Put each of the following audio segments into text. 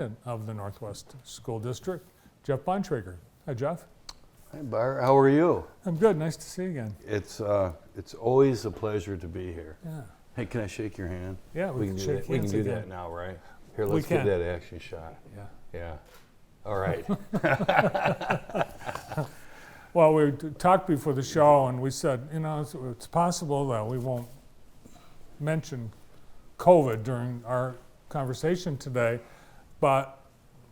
of the Northwest School District, Geoff Bontrager. Hi, Geoff. Hi, Bar. How are you? I'm good. Nice to see you again. It's always a pleasure to be here. Yeah. Hey, can I shake your hand? Yeah, we can do shake that. We can hands do again. that now, right? Here, let's get that action shot. Yeah. Yeah. All right. Well, we talked before the show, and we said, it's possible that we won't mention COVID during our conversation today, but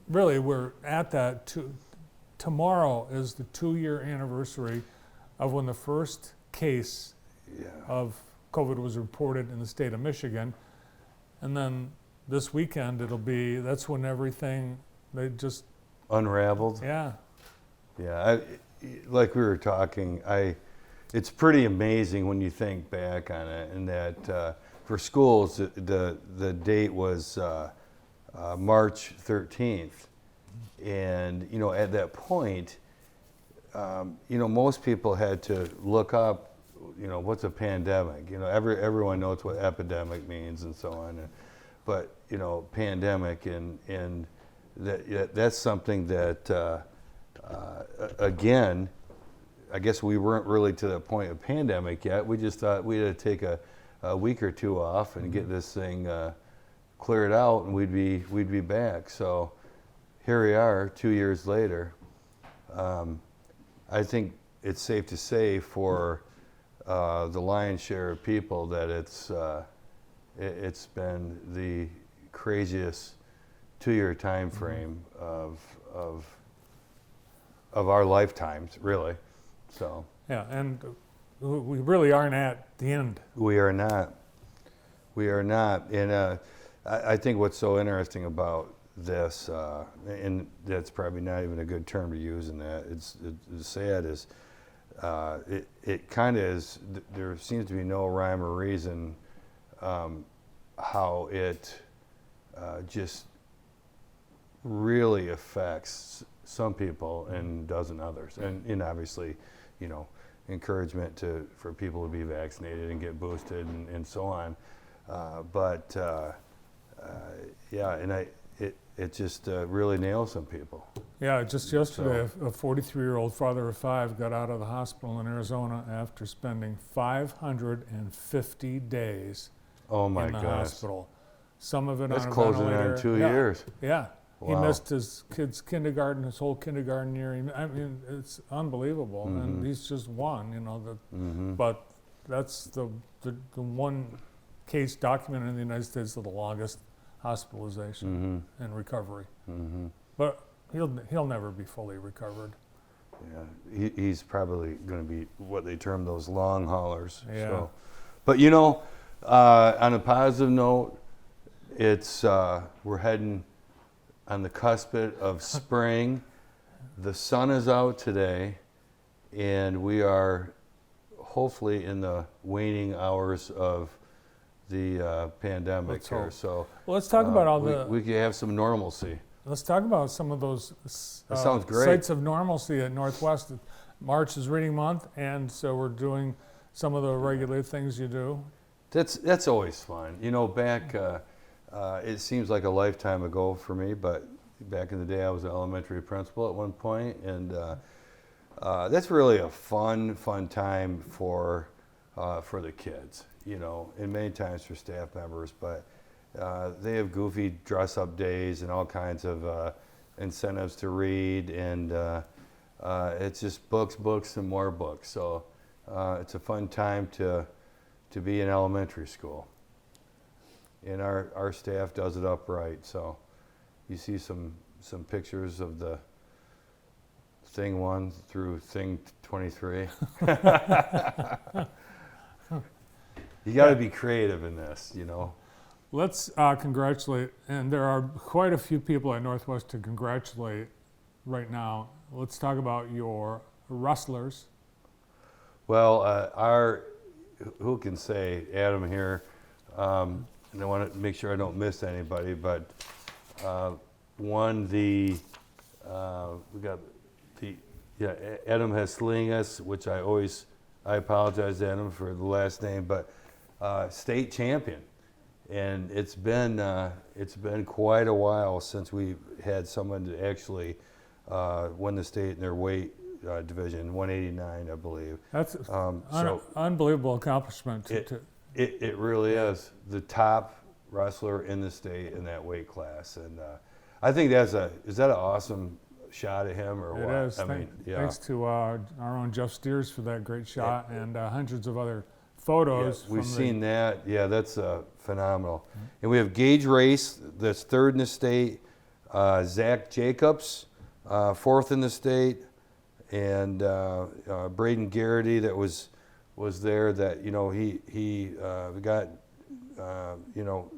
really we're at that. Tomorrow is the 2-year anniversary of when the first case of COVID was reported in the state of Michigan. And then this weekend that's when everything, they just... Unraveled? Yeah. Yeah, like we were talking, it's pretty amazing when you think back on it, and that for schools, the date was March 13th. And, at that point, most people had to look up, what's a pandemic? Everyone knows what epidemic means and so on. But, pandemic, and that's something that, again, I guess we weren't really to the point of pandemic yet. We just thought we had to take a week or two off and get this thing cleared out, and we'd be back. So here we are, 2 years later. I think it's safe to say for the lion's share of people that it's been the craziest 2-year time frame of our lifetimes, really. So yeah, and we really aren't at the end. We are not. And I think what's so interesting about this, and that's probably not even a good term to use in that, it's sad, is it kind of is, there seems to be no rhyme or reason how it just really affects some people and doesn't others. And obviously, encouragement for people to be vaccinated and get boosted and so on. It just really nails some people. Yeah, just yesterday, a 43-year-old father of 5 got out of the hospital in Arizona after spending 550 days in the hospital. Some of it That's on a closing ventilator. on 2 years. Yeah. Wow. He missed his kid's kindergarten, his whole kindergarten year. I mean, it's unbelievable. Mm-hmm. And he's just one, Mm-hmm. But that's the one case documented in the United States of the longest hospitalization and recovery. Mm-hmm. But he'll never be fully recovered. Yeah, he's probably going to be what they term those long haulers. Yeah. So. But on a positive note, it's we're heading on the cusp of spring. The sun is out today, and we are hopefully in the waning hours of the pandemic here. So well, let's talk about we can have some normalcy. Let's talk about some of those sounds great. sites of normalcy at Northwest. March is reading month, and so we're doing some of the regular things you do. That's always fun. Back, it seems like a lifetime ago for me, but back in the day I was an elementary principal at one point, and that's really a fun time for the kids, and many times for staff members, but they have goofy dress-up days and all kinds of incentives to read, and it's just books, and more books. So it's a fun time to be in elementary school. And our staff does it upright. So you see some pictures of the thing 1 through thing 23. You got to be creative in this, Let's congratulate, and there are quite a few people at Northwest to congratulate right now. Let's talk about your wrestlers. Well, who can say, Adam here, and I want to make sure I don't miss anybody, but we got Adam Heslingas, which I apologize to Adam for the last name, but state champion. And it's been quite a while since we've had someone to actually win the state in their weight division, 189, I believe. That's So unbelievable accomplishment. it really is the top wrestler in the state in that weight class, and I think is that an awesome shot at him or what? It is. I mean, yeah. Thanks to our own Geoff Steers for that great shot, and hundreds of other photos. Yeah, we've seen that. Yeah, that's phenomenal. Mm-hmm. And we have Gage Race, that's third in the state. Zach Jacobs, fourth in the state, and Braden Garrity that was there. That he got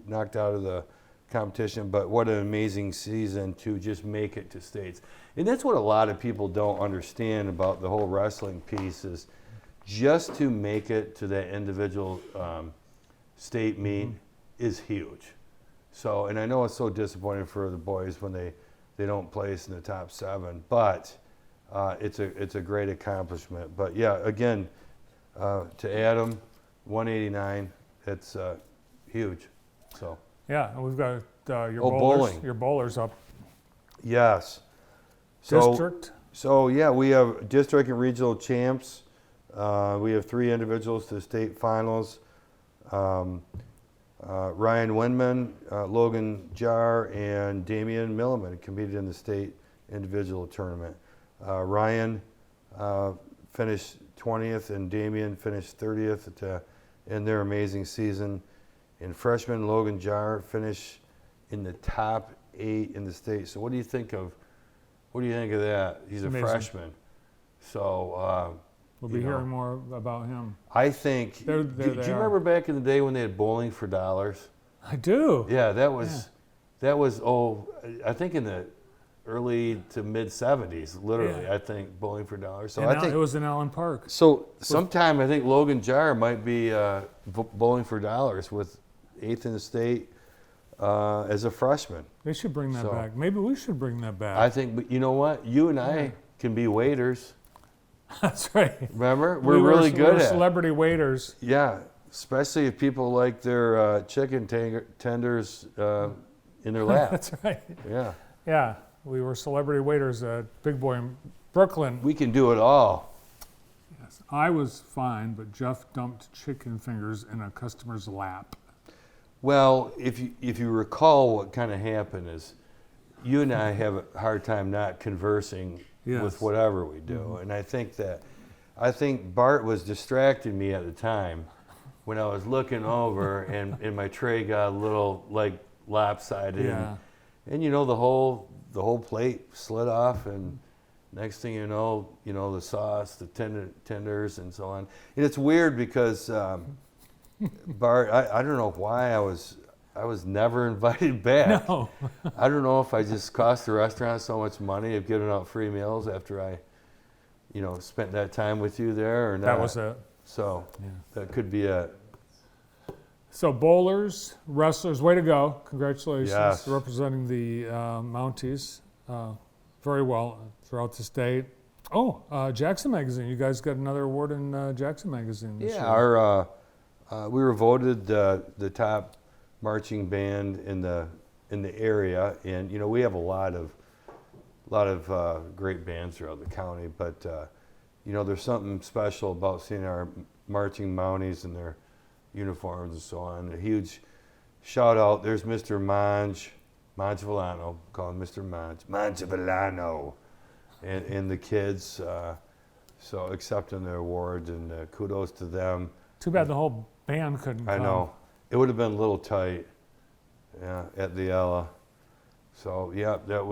knocked out of the competition, but what an amazing season to just make it to states. And that's what a lot of people don't understand about the whole wrestling piece is just to make it to that individual state meet is huge. So, and I know it's so disappointing for the boys when they don't place in the top 7, but it's a great accomplishment. But yeah, again, to Adam, 189, it's huge. So. Yeah, and we've got your bowling. Your bowlers up. Yes. District. So yeah, we have district and regional champs. We have 3 individuals to the state finals. Ryan Winman, Logan Jar, and Damian Milliman competed in the state individual tournament. Ryan finished 20th and Damian finished 30th in their amazing season. And freshman Logan Jar finished in the top 8 in the state. So what do you think of that? He's a freshman. So we'll be hearing more about him. I think. Do you remember back in the day when they had bowling for dollars? I do. Yeah, that was I think in the early to mid 70s, literally. Yeah. I think bowling for dollars. So I think it was in Allen Park. So sometime I think Logan Jar might be bowling for dollars with 8th in the state as a freshman. They should bring that back. Maybe we should bring that back. I think, but you know what? You and I can be waiters. That's right. Remember? We're really good at celebrity waiters. Yeah, especially if people like their chicken tenders in their lap. That's right. Yeah. Yeah, we were celebrity waiters at Big Boy in Brooklyn. We can do it all. Yes, I was fine, but Geoff dumped chicken fingers in a customer's lap. Well, if you recall, what kind of happened is, you and I have a hard time not conversing with whatever we do, and I think Bart was distracting me at the time when I was looking over and my tray got a little like lopsided, and the whole plate slid off, and next thing you know, the sauce, the tenders, and so on. And it's weird because. Bart, I don't know why I was never invited back. No. I don't know if I just cost the restaurant so much money of giving out free meals after I, spent that time with you there or not. That was it. So that could be it. So bowlers, wrestlers, way to go. Congratulations. Yes. Representing the Mounties very well throughout the state. Oh, Jackson Magazine. You guys got another award in Jackson Magazine this year. We were voted the top marching band in the area, and we have a lot of great bands throughout the county. But there's something special about seeing our marching Mounties in their uniforms and so on. A huge shout out. There's Mr. Monge Villano, call him Mr. Monge Villano, and the kids. So accepting the award, and kudos to them. Too bad the whole band couldn't come. I know. It would have been a little tight, at the Ella. So that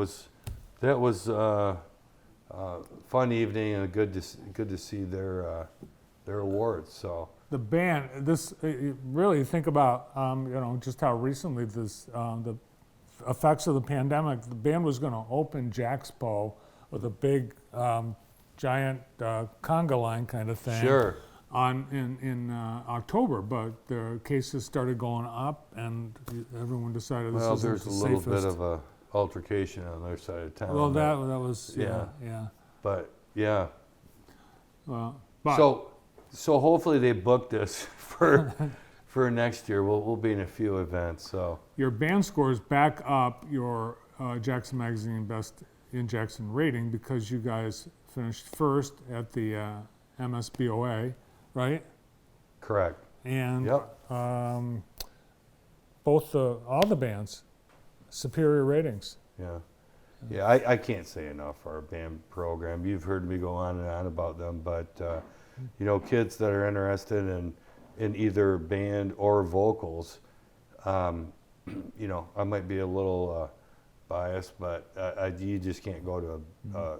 was a fun evening, and good to see their awards. So the band, really think about just how recently the effects of the pandemic. The band was going to open Jaxpo with a big giant conga line kind of thing. Sure. In October, but the cases started going up, and everyone decided this isn't the safest. Well, there's a little bit of a altercation on their side of town. Well, that was yeah. But yeah. Well, so hopefully they booked us for For next year, we'll be in a few events. So Your band scores back up your Jackson Magazine Best in Jackson rating because you guys finished first at the MSBOA, right? correct. And Yep. all the bands, superior ratings. Yeah. Yeah, I can't say enough for our band program. You've heard me go on and on about them, but kids that are interested in either band or vocals, I might be a little biased, but you just can't go to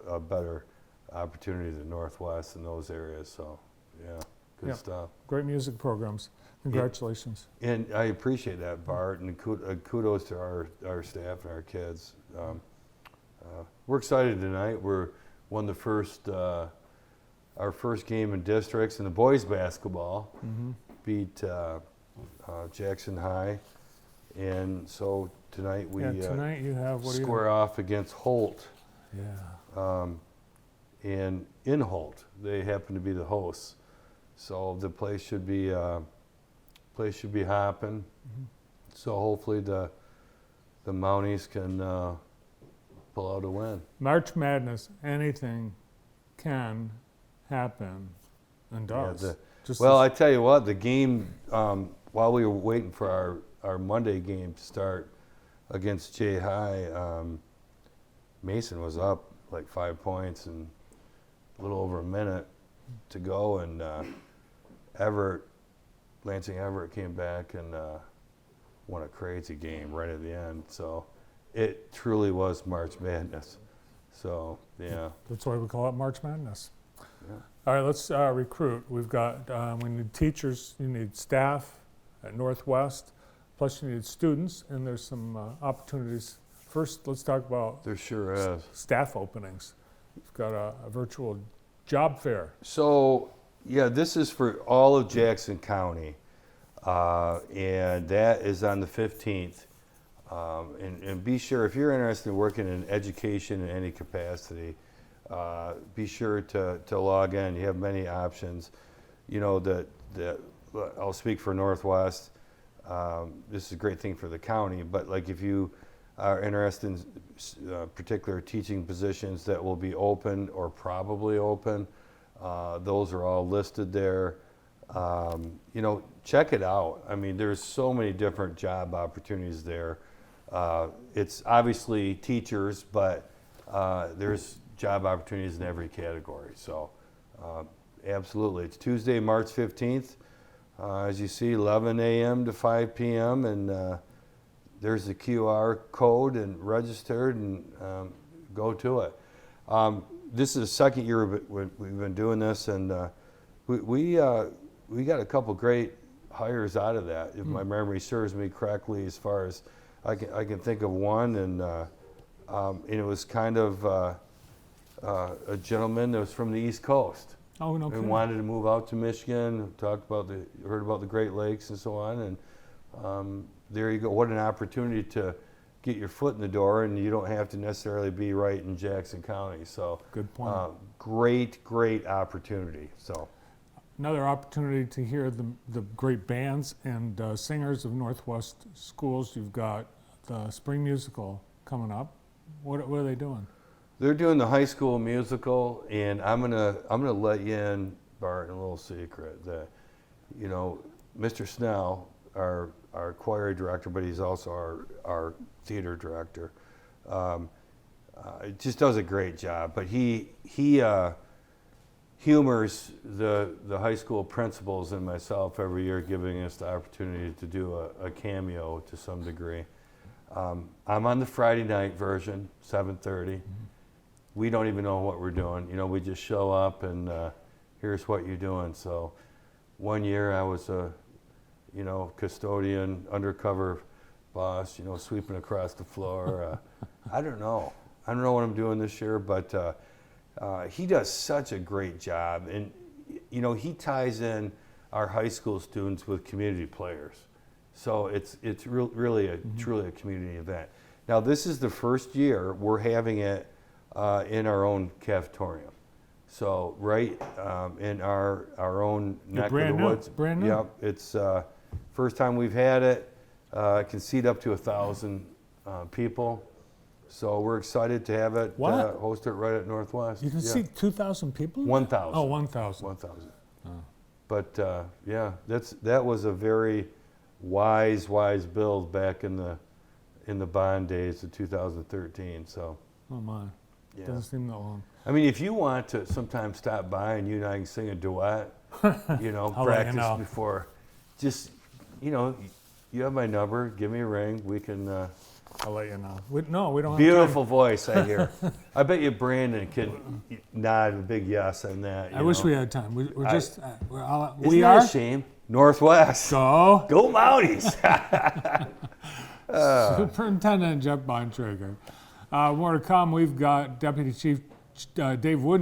a better opportunity than Northwest in those areas. So, yeah, good Yep. stuff. Great music programs. Congratulations. And I appreciate that, Bart, and kudos to our staff and our kids. We're excited tonight. We're won our first game in districts in the boys basketball. Beat Jackson High, and so tonight we Tonight you have, what do you square off against Holt, Yeah. and in Holt they happen to be the hosts, so the place should be hopping. So hopefully the Mounties can pull out a win. March Madness, anything can happen and does. I tell you what, the game, while we were waiting for our Monday game to start against Jay High, Mason was up like 5 points and a little over a minute to go, and Lansing Everett came back and won a crazy game right at the end. So it truly was March Madness. So, yeah. That's why we call it March Madness. Yeah. All right, let's recruit. We've got, we need teachers, you need staff at Northwest, plus you need students, and there's some opportunities. First, let's talk about There sure is. staff openings. We've got a virtual job fair. So, yeah, this is for all of Jackson County, and that is on the 15th. And be sure, if you're interested in working in education in any capacity, be sure to log in. You have many options. I'll speak for Northwest. This is a great thing for the county, but like if you are interested in particular teaching positions that will be open or probably open, those are all listed there. Check it out. I mean, there's so many different job opportunities there. It's obviously teachers, but there's job opportunities in every category. So absolutely. It's Tuesday, March 15th. As you see, 11 a.m. to 5 p.m. And there's the QR code and registered and go to it. This is the second year we've been doing this, and we got a couple great hires out of that, if my memory serves me correctly, as far as I can think of one, and it was kind of a gentleman that was from the East Coast. Oh, no kidding. And wanted to move out to Michigan, heard about the Great Lakes and so on, and there you go. What an opportunity to get your foot in the door, and you don't have to necessarily be right in Jackson County. So Good point. Great opportunity. So Another opportunity to hear the great bands and singers of Northwest schools. You've got the spring musical coming up. What are they doing? they're doing the high school musical, and I'm gonna let you in, Bart, a little secret that, Mr. Snell, our choir director, but he's also our theater director, just does a great job. But he humors the high school principals and myself every year, giving us the opportunity to do a cameo to some degree. I'm on the Friday night version, 7:30. Mm-hmm. We don't even know what we're doing. We just show up and here's what you're doing. So one year I was a, custodian, undercover boss, sweeping across the floor. I don't know what I'm doing this year, but he does such a great job. And, he ties in our high school students with community players. So it's really truly a community event. Now, this is the first year we're having it in our own cafetorium. So right in our own neck of the woods. Brand new. Yep, First time we've had it. It can seat up to 1,000 people. So we're excited to have it, What? host it right at Northwest. You can Yeah. see 2,000 people? 1,000. Oh, 1,000. 1,000. But yeah, that was a very wise build back in the bond days of 2013. So Oh my, yeah. doesn't seem that long. I mean, if you want to sometime stop by and you and I can sing a duet, you know, I'll let you practice know. before, just, you know, you have my number, give me a ring, we can, I'll let you know. No, we don't have beautiful voice I hear. I bet you Brandon could nod a big yes on that. time. I wish we had time. We're just, Isn't we that are. a shame? Northwest. Go. Go Mounties. Superintendent Geoff Bontrager. More to come. We've got Deputy Chief Dave Wood.